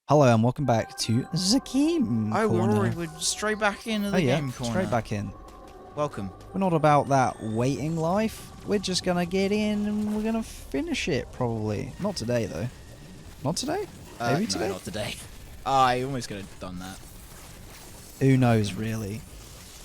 Hello and welcome back to the game corner. We're straight back into the game corner. Straight back in. Welcome. We're not about that waiting life. We're just gonna get in and we're gonna finish it probably. Not today though. Not today? Maybe today? No, not today. I almost could have done that. Who knows really?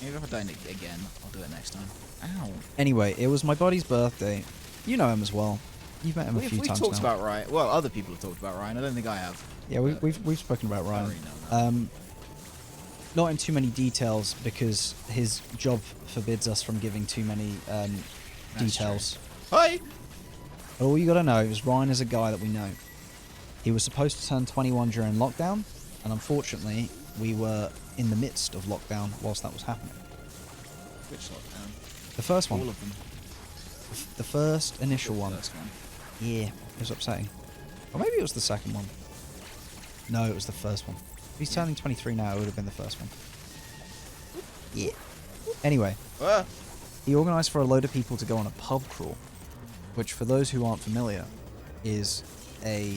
Maybe if I don't again, I'll do it next time. Ow. Anyway, it was my buddy's birthday. You know him as well. You've met him a few We've times talked now. about Ryan. Well, other people have talked about Ryan. I don't think I have. Yeah, we've spoken about Ryan. Not in too many details because his job forbids us from giving too many details. Hi. But all you gotta know is Ryan is a guy that we know. He was supposed to turn 21 during lockdown, and unfortunately, we were in the midst of lockdown whilst that was happening. Which lockdown? The first one. All of them. The first initial one. First one. Yeah, it was upsetting. Or maybe it was the second one. No, it was the first one. If he's turning 23 now, it would have been the first one. Yeah. Anyway, he organised for a load of people to go on a pub crawl, which for those who aren't familiar, is a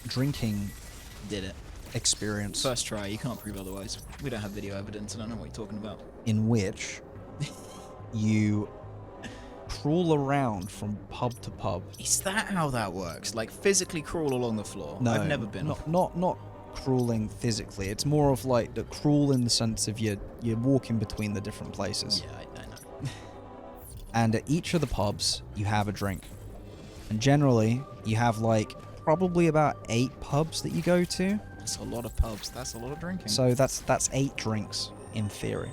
drinking Did it. experience First try. You can't prove otherwise. We don't have video evidence. I don't know what you're talking about. in which you crawl around from pub to pub. Is that how that works? Like physically crawl along the floor? No, I've never been. not crawling physically. It's more of like the crawl in the sense of you're walking between the different places. Yeah, I know. And at each of the pubs, you have a drink. And generally, you have like probably about 8 pubs that you go to. That's a lot of pubs. That's a lot of drinking. So that's 8 drinks in theory.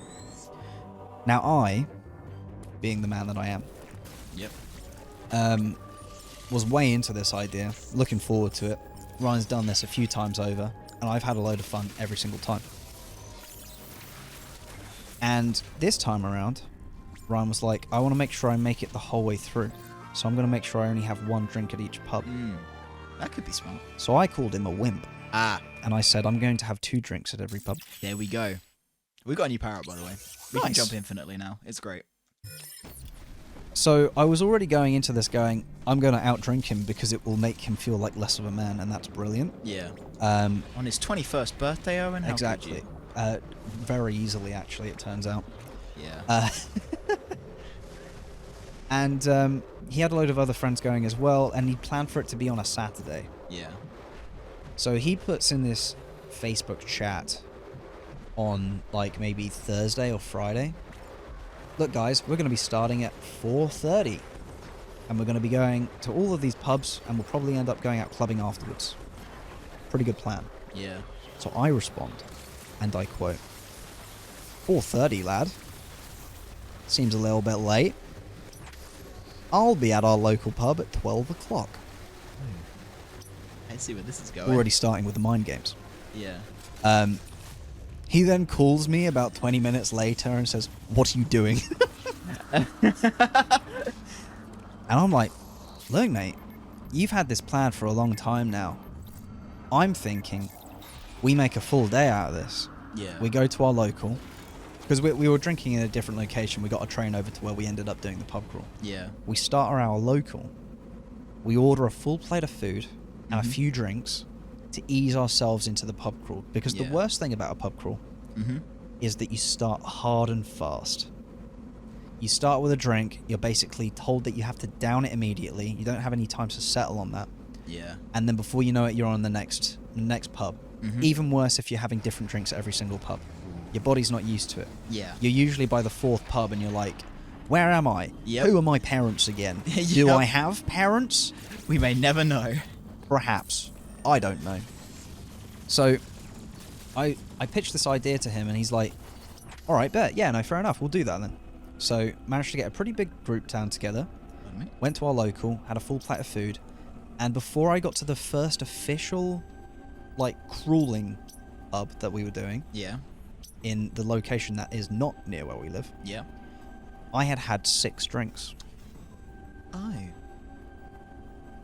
Now I, being the man that I am, Yep. was way into this idea, looking forward to it. Ryan's done this a few times over, and I've had a load of fun every single time. And this time around, Ryan was like, I want to make sure I make it the whole way through. So I'm going to make sure I only have 1 drink at each pub. That could be smart. So I called him a wimp. Ah, And I said, I'm going to have 2 drinks at every pub. there we go. We got a new power up, by the way. We can Nice. jump infinitely now. It's great. So I was already going into this going, I'm going to outdrink him because it will make him feel like less of a man, and that's brilliant. Yeah. Um, On his 21st birthday, Owen? How exactly. Could Very easily, actually, it turns out. you? Yeah. And he had a load of other friends going as well, and he planned for it to be on a Saturday. Yeah. So he puts in this Facebook chat on like maybe Thursday or Friday. Look guys, we're going to be starting at 4:30 and we're going to be going to all of these pubs and we'll probably end up going out clubbing afterwards. Pretty good plan. Yeah. So I respond and I quote, 4:30 lad. Seems a little bit late. I'll be at our local pub at 12 o'clock. I see where this is going. Already starting with the mind games. Yeah. He then calls me about 20 minutes later and says, what are you doing? And I'm like, look, mate, you've had this plan for a long time now. I'm thinking we make a full day out of this. Yeah. We go to our local, because we were drinking in a different location. We got a train over to where we ended up doing the pub crawl. Yeah. We start our local. We order a full plate of food and a few drinks to ease ourselves into the pub crawl. Because the Yeah. worst thing about a pub crawl is that you start hard and fast. You start with a drink, you're basically told that you have to down it immediately. You don't have any time to settle on that. Yeah. And then before you know it, you're on the next pub. Even worse if you're having different drinks at every single pub. Your body's not used to it. Yeah. You're usually by the 4th pub and you're like, where am I? Yep. Who are my parents again? Do Yep. I have parents? We may never know. Perhaps. I don't know. So, I pitched this idea to him and he's like, alright, bet. Yeah, no, fair enough. We'll do that then. So, managed to get a pretty big group down together. Went to our local, had a full plate of food. And before I got to the first official, like, crawling pub that we were doing, Yeah. in the location that is not near where we live, Yeah. I had 6 drinks. Oh.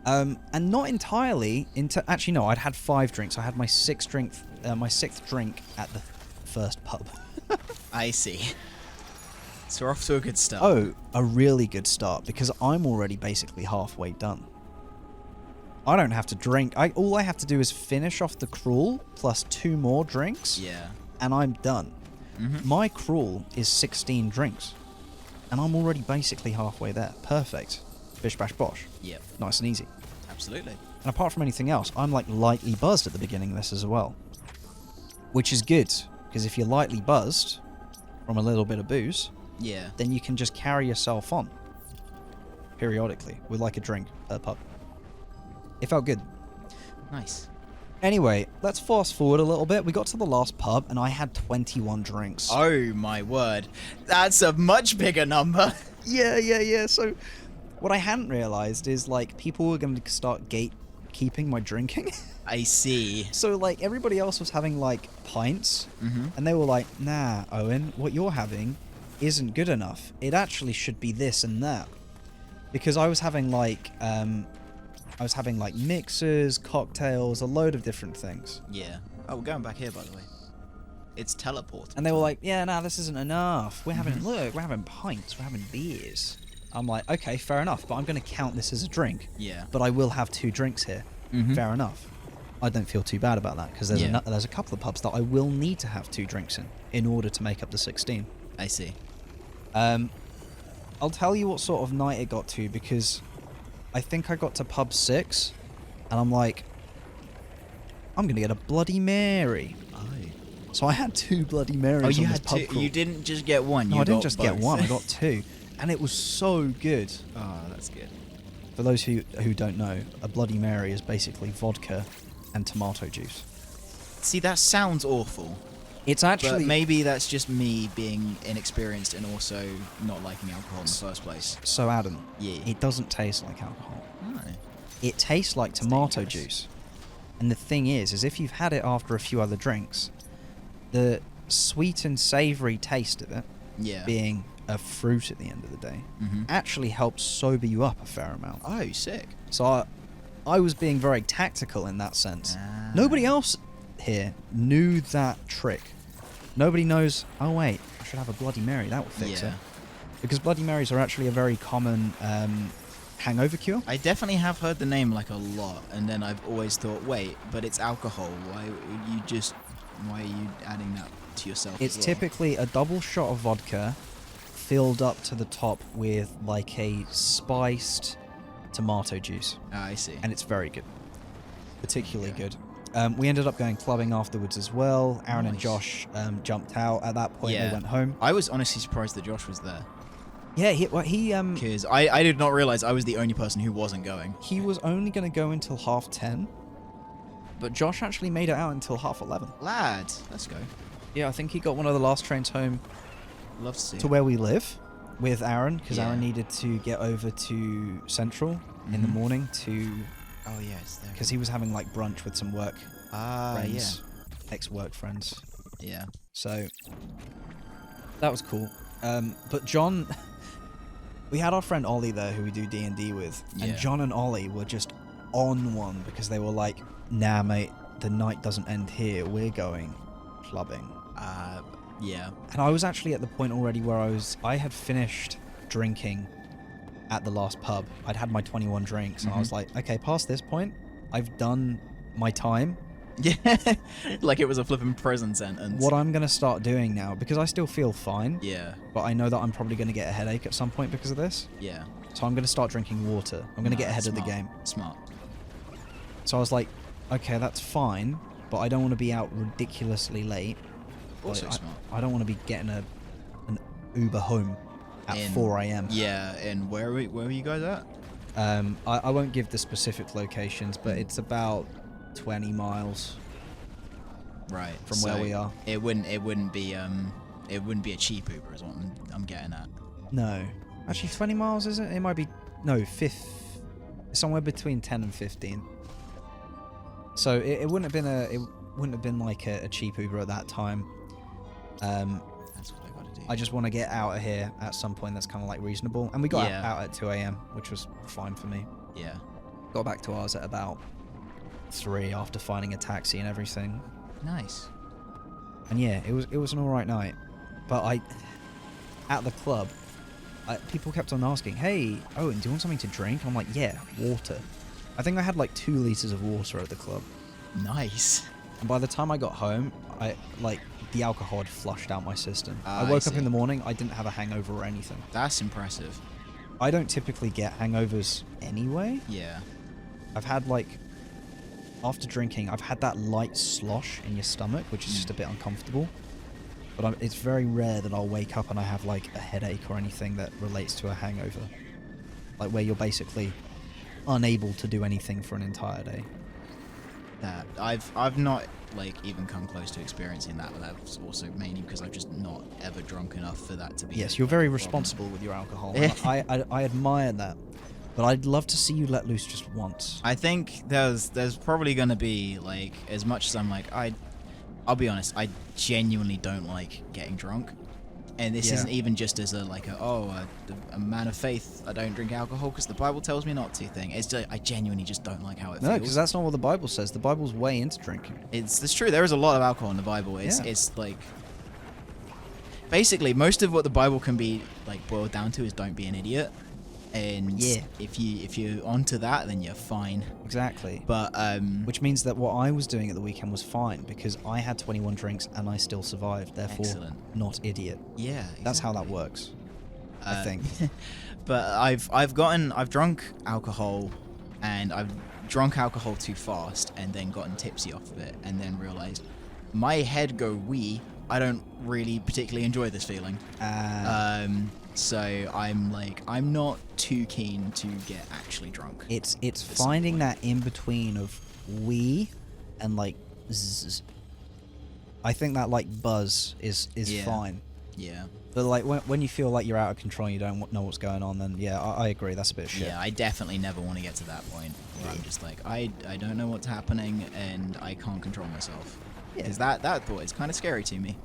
And not entirely actually no, I'd had 5 drinks. I had my 6th drink at the first pub. I see. So we're off to a good start. Oh, a really good start because I'm already basically halfway done. I don't have to drink. All I have to do is finish off the crawl plus 2 more drinks. Yeah. And I'm done. Mm-hmm. My crawl is 16 drinks. And I'm already basically halfway there. Perfect. Bish bash bosh. Yep. Nice and easy. Absolutely. And apart from anything else, I'm like lightly buzzed at the beginning of this as well. Which is good. Because if you're lightly buzzed from a little bit of booze, Yeah. then you can just carry yourself on. Periodically. With like a drink at a pub. It felt good. Nice. Anyway, let's fast forward a little bit. We got to the last pub and I had 21 drinks. Oh my word. That's a much bigger number. Yeah. So what I hadn't realized is like people were going to start gatekeeping my drinking. I see. So like everybody else was having like pints Mm-hmm. and they were like, nah, Owen, what you're having isn't good enough. It actually should be this and that. Because I was having like mixers, cocktails, a load of different things. Yeah. Oh, we're going back here, by the way. It's teleporting. And they were like, yeah, nah, this isn't enough. We're having, look, we're having pints, we're having beers. I'm like, okay, fair enough, but I'm going to count this as a drink. Yeah. But I will have 2 drinks here. Mhm. Fair enough. I don't feel too bad about that, because there's, Yeah. there's a couple of pubs that I will need to have 2 drinks in order to make up the 16. I see. I'll tell you what sort of night it got to, because I think I got to pub 6, and I'm like, I'm going to get a Bloody Mary. Oh. So I had 2 Bloody Marys Oh, on you this had pub 2. crawl. You didn't just get one. No, You I didn't got just get both. one. I got 2, and it was so good. Oh, that's good. For those who don't know, a Bloody Mary is basically vodka and tomato juice. See, that sounds awful. It's But actually maybe that's just me being inexperienced and also not liking alcohol in the first place. so Adam. Yeah. It doesn't taste like alcohol. Oh. It tastes like tomato dangerous. juice. And the thing is if you've had it after a few other drinks, the sweet and savoury taste of it, Yeah. being a fruit at the end of the day, Mhm. actually helps sober you up a fair amount. Oh, sick. So I was being very tactical in that sense. Ah. Nobody else here knew that trick. Nobody knows, oh wait, I should have a Bloody Mary, that will fix Yeah. it. Because Bloody Marys are actually a very common hangover cure. I definitely have heard the name like a lot, and then I've always thought, wait, but it's alcohol. Why are you adding that to yourself? It's as well? typically a double shot of vodka filled up to the top with like a spiced tomato juice. Ah, I see. And it's very good. Particularly Yeah. good. We ended up going clubbing afterwards as well. Aaron and Nice. Josh jumped out. At that point, Yeah. they went home. I was honestly surprised that Josh was there, Yeah, he because I did not realize I was the only person who wasn't going. he was only going to go until 10:30, but Josh actually made it out until 11:30. Lad, let's go. Yeah, I think he got one of the last trains home Love to see. to where we live with Aaron, because Yeah. Aaron needed to get over to Central in the Mhm. morning to, Oh yeah, it's there. because he was having like brunch with some work friends, yeah, ex-work friends. yeah. So that was cool. But John, we had our friend Ollie there who we do D&D with, Yeah. and John and Ollie were just on one because they were like, nah mate, the night doesn't end here, we're going clubbing. Yeah. And I was actually at the point already where I had finished drinking at the last pub. I'd had my 21 drinks, and I was like, okay, past this point, I've done my time. Yeah, like it was a flipping prison sentence. What I'm going to start doing now, because I still feel fine, Yeah, but I know that I'm probably going to get a headache at some point because of this. yeah. So I'm going to start drinking water. I'm going to get ahead of the Smart. game. Smart. So I was like, okay, that's fine, but I don't want to be out ridiculously late. Also Like, smart. I don't want to be getting an Uber home at 4 a.m. Yeah, and where were you guys at? I won't give the specific locations, but it's about 20 miles Right. from where we are. It wouldn't be a cheap Uber, is what I'm getting at. No. Actually, 20 miles, is it? It might be... No, somewhere between 10 and 15. So it wouldn't have been like a cheap Uber at that time. That's what I gotta do. I just want to get out of here at some point that's kind of like reasonable. And we got Yeah. out at 2 a.m., which was fine for me. Yeah. Got back to ours at about 3 after finding a taxi and everything. Nice. And yeah, it was an alright night. But at the club, people kept on asking, hey, Owen, do you want something to drink? I'm like, yeah, water. I think I had like 2 liters of water at the club. Nice. And by the time I got home, the alcohol had flushed out my system. I I woke up see. in the morning, I didn't have a hangover or anything. That's impressive. I don't typically get hangovers anyway. Yeah. I've had like, after drinking, I've had that light slosh in your stomach, which is just a bit uncomfortable. But it's very rare that I'll wake up and I have like a headache or anything that relates to a hangover. Like where you're basically unable to do anything for an entire day. That I've not like even come close to experiencing that, but that's also mainly because I've just not ever drunk enough for that to be. Yes, you're very responsible with your alcohol. And I admire that. But I'd love to see you let loose just once. I think there's probably gonna be like, as much as I'm like, I'll be honest, I genuinely don't like getting drunk, and this isn't even just as a man of faith. I don't drink alcohol because the Bible tells me not to thing. It's just, I genuinely just don't like how it feels. No, because that's not what the Bible says. The Bible's way into drinking. It's true. There is a lot of alcohol in the Bible. It's like basically most of what the Bible can be like boiled down to is don't be an idiot. And if you're onto that, then you're fine. Exactly. But which means that what I was doing at the weekend was fine because I had 21 drinks and I still survived. Therefore, not idiot. Yeah, exactly. That's how that works. I think. But I've drunk alcohol, and I've drunk alcohol too fast, and then gotten tipsy off of it, and then realized my head go wee. I don't really particularly enjoy this feeling. So I'm not too keen to get actually drunk. It's finding that in between of wee and like zzz. I think that like buzz is fine. Yeah. But like when you feel like you're out of control and you don't know what's going on, then I agree, that's a bit of shit. Yeah, I definitely never want to get to that point where I'm just like, I don't know what's happening and I can't control myself. Because that thought is kind of scary to me.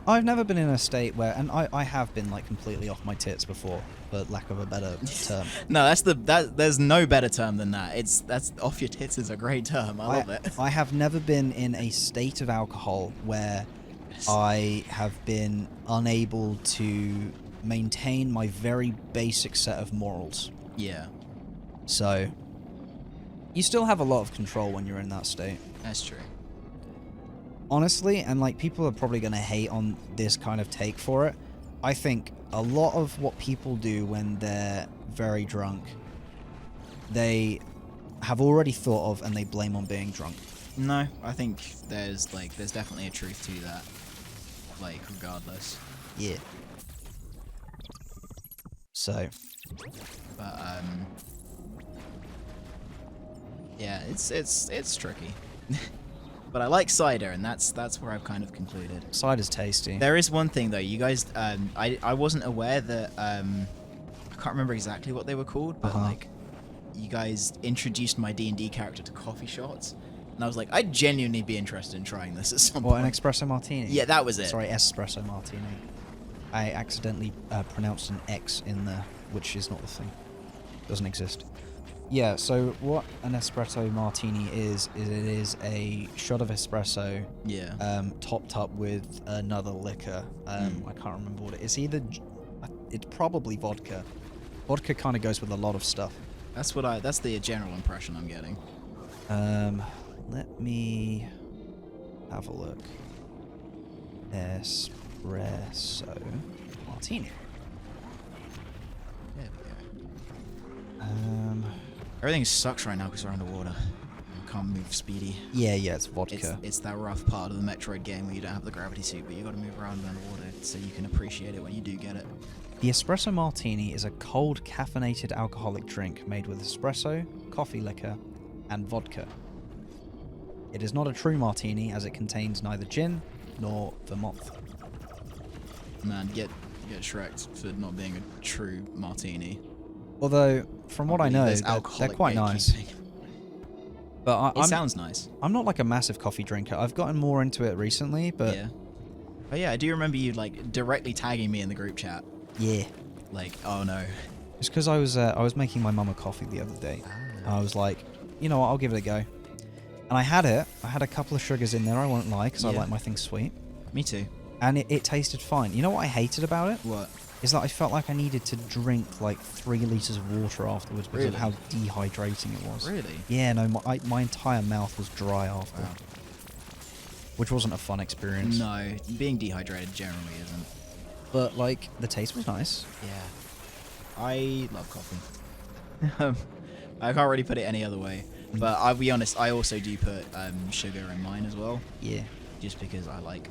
I've never been in a state where, and I have been like completely off my tits before, for lack of a better term. No, there's no better term than that. That's off your tits is a great term. I love it. I have never been in a state of alcohol where I have been unable to maintain my very basic set of morals. Yeah. So, you still have a lot of control when you're in that state. That's true. Honestly, and like people are probably going to hate on this kind of take for it, I think a lot of what people do when they're very drunk, they have already thought of and they blame on being drunk. No, I think there's definitely a truth to that. Like, regardless. Yeah. So. But yeah, it's tricky. But I like cider, and that's where I've kind of concluded. Cider's tasty. There is one thing though, you guys. I wasn't aware that I can't remember exactly what they were called, but like, you guys introduced my D&D character to coffee shots, and I was like, I'd genuinely be interested in trying this at some point. What, an espresso martini? Yeah, that was it. Sorry, espresso martini. I accidentally pronounced an X in there, which is not the thing. Doesn't exist. Yeah, so what an espresso martini is it is a shot of espresso, topped up with another liquor. I can't remember what it is. It's probably vodka. Vodka kind of goes with a lot of stuff. That's the general impression I'm getting. Let me have a look. Espresso martini. There we go. Everything sucks right now because we're underwater. I can't move speedy. Yeah, it's vodka. It's that rough part of the Metroid game where you don't have the gravity suit, but you got to move around underwater so you can appreciate it when you do get it. The espresso martini is a cold caffeinated alcoholic drink made with espresso, coffee liquor, and vodka. It is not a true martini as it contains neither gin nor vermouth. Man, get Shrek'd for not being a true martini. Although, from what I know, they're quite nice. But It sounds nice. I'm not like a massive coffee drinker. I've gotten more into it recently, but... Yeah. But yeah, I do remember you, like, directly tagging me in the group chat. Yeah. Like, oh no. It's because I was making my mum a coffee the other day. I was like, you know what, I'll give it a go. And I had it. I had a couple of sugars in there, I won't lie, because I like my things sweet. Me too. And it tasted fine. You know what I hated about it? What? is that I felt like I needed to drink like 3 liters of water afterwards because of Really? how dehydrating it was. Really? Yeah, no, my entire mouth was dry after, Wow. which wasn't a fun experience. No, being dehydrated generally isn't. But like the taste was nice. Yeah. I love coffee. I can't really put it any other way. But I'll be honest, I also do put sugar in mine as well. Yeah. Just because I like...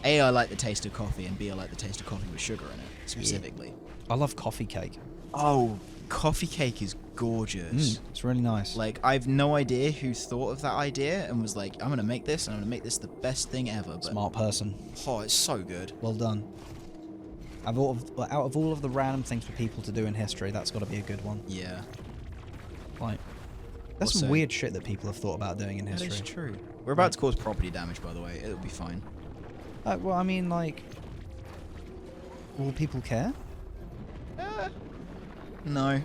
A, I like the taste of coffee, and B, I like the taste of coffee with sugar in it, specifically. I love coffee cake. Oh, coffee cake is gorgeous. It's really nice. Like, I've no idea who thought of that idea and was like, I'm going to make this, and I'm going to make this the best thing ever. But, Smart person. oh, it's so good. Well done. Out of all of the random things for people to do in history, that's got to be a good one. Yeah. Like, there's some Also- weird shit that people have thought about doing in That history. is true. We're about to cause property damage, by the way. It'll be fine. Well, I mean, like, will people care? No.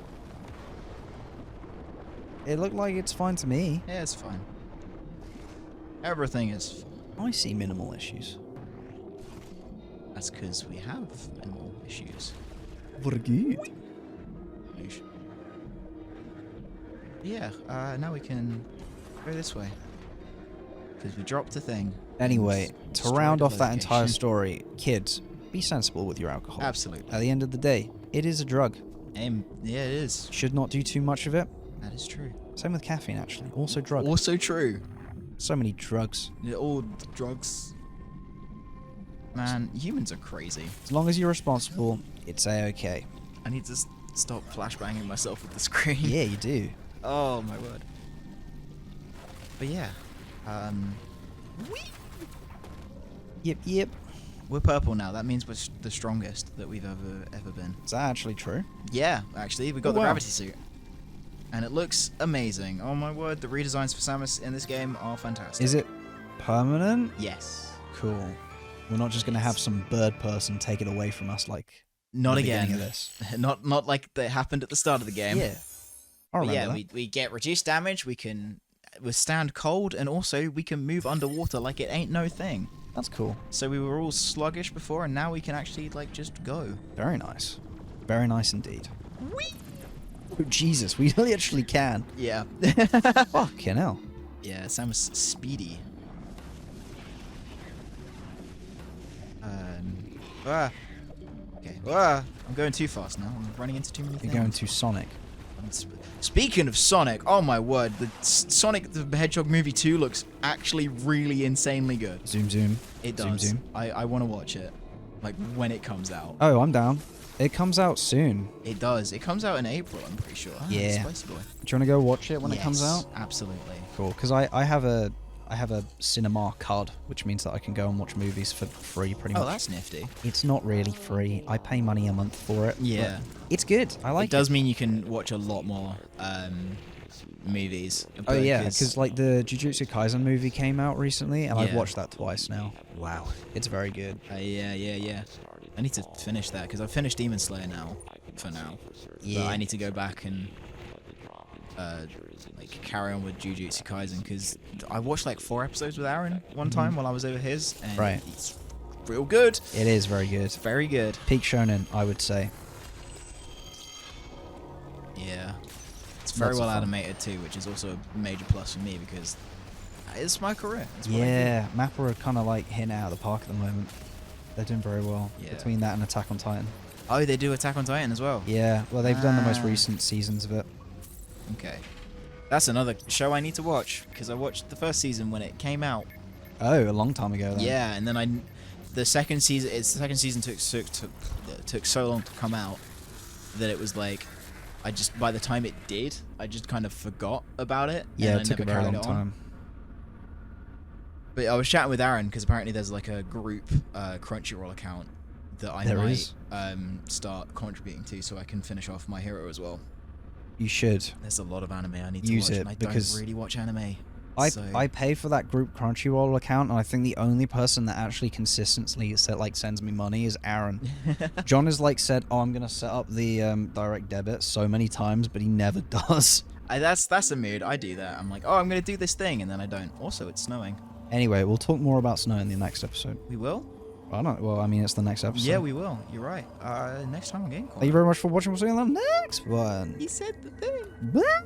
It looked like it's fine to me. Yeah, it's fine. Everything is fine. I see minimal issues. That's because we have minimal issues. Very good. Yeah, now we can go this way. Because we dropped a thing. Anyway, and to destroyed round a off that entire location. story, kids, be sensible with your alcohol. Absolutely. At the end of the day, it is a drug. Yeah, it is. Should not do too much of it. That is true. Same with caffeine, actually. Also drug. Also true. So many drugs. All drugs. Man, humans are crazy. As long as you're responsible, it's a-okay. I need to stop flashbanging myself with the screen. Yeah, you do. Oh my word. But yeah, Yep. we're purple now. That means we're the strongest that we've ever been. Is that actually true? Yeah, actually, we got Oh, the wow. gravity suit, and it looks amazing. Oh my word, the redesigns for Samus in this game are fantastic. Is it permanent? Yes. Cool. We're not just going to have some bird person take it away from us like Not the beginning again. of this. not like that happened at the start of the game. Yeah. I But remember yeah, that. we get reduced damage. We can withstand cold, and also we can move underwater like it ain't no thing. That's cool. So we were all sluggish before, and now we can actually like just go. Very nice. Very nice indeed. Oh, Jesus, we literally can. Yeah. Fucking hell. Yeah, Samus speedy. Okay. I'm going too fast now. I'm running into too many things. You're going to Sonic. Speaking of Sonic, oh my word, the Sonic the Hedgehog movie 2 looks actually really insanely good. Zoom, zoom. It Zoom, does. zoom. I want to watch it. Like, when it comes out. Oh, I'm down. It comes out soon. It does. It comes out in April, I'm pretty sure. Yeah. Spicy boy. Do you want to go watch it when it comes Yes, out? Absolutely. Cool. Because I have a cinema card, which means that I can go and watch movies for free pretty Oh, much. that's nifty. It's not really free. I pay money a month for it. but Yeah. it's good. I like It does mean you can watch a lot more movies. Oh yeah, because like the Jujutsu Kaisen movie came out recently, and I've Yeah. watched that twice now. Wow. It's very good. Yeah. I need to finish that because I've finished Demon Slayer now, for now. Yeah. But I need to go back and like carry on with Jujutsu Kaisen because I watched like 4 episodes with Aaron one time while I was over his, and Right. it's real good. It is very good. Very good. Peak shonen, I would say. Yeah. It's very Lots of well fun. animated too, which is also a major plus for me because it's my career. It's what I do. Yeah, Mappa are kind of like hitting it out of the park at the moment. They're doing very well Yeah. between that and Attack on Titan. Oh, they do Attack on Titan as well. Yeah, well they've done the most Ah. recent seasons of it. Okay. That's another show I need to watch because I watched the first season when it came out. Oh, a long time ago then. Yeah, and then the second season took so long to come out that it was like by the time it did, I just kind of forgot about it. Yeah, and I it took a never very carried long it on. time. But I was chatting with Aaron because apparently there's like a group Crunchyroll account that I There might is? start contributing to so I can finish off My Hero as well. You should. There's a lot of anime I need Use to watch, it, and I because don't really watch anime. So- I pay for that group Crunchyroll account, and I think the only person that actually consistently sends me money is Aaron. John has like said, "Oh, I'm gonna set up the direct debit" so many times, but he never does. That's a mood. I do that. I'm like, oh, I'm gonna do this thing, and then I don't. Also, it's snowing. Anyway, we'll talk more about snow in the next episode. We will. I don't. Well, I mean, it's the next episode. Yeah, we will. You're right. Next time on Game Corner. Thank you very much for watching. We'll see you in the next one. He said the thing. Bye.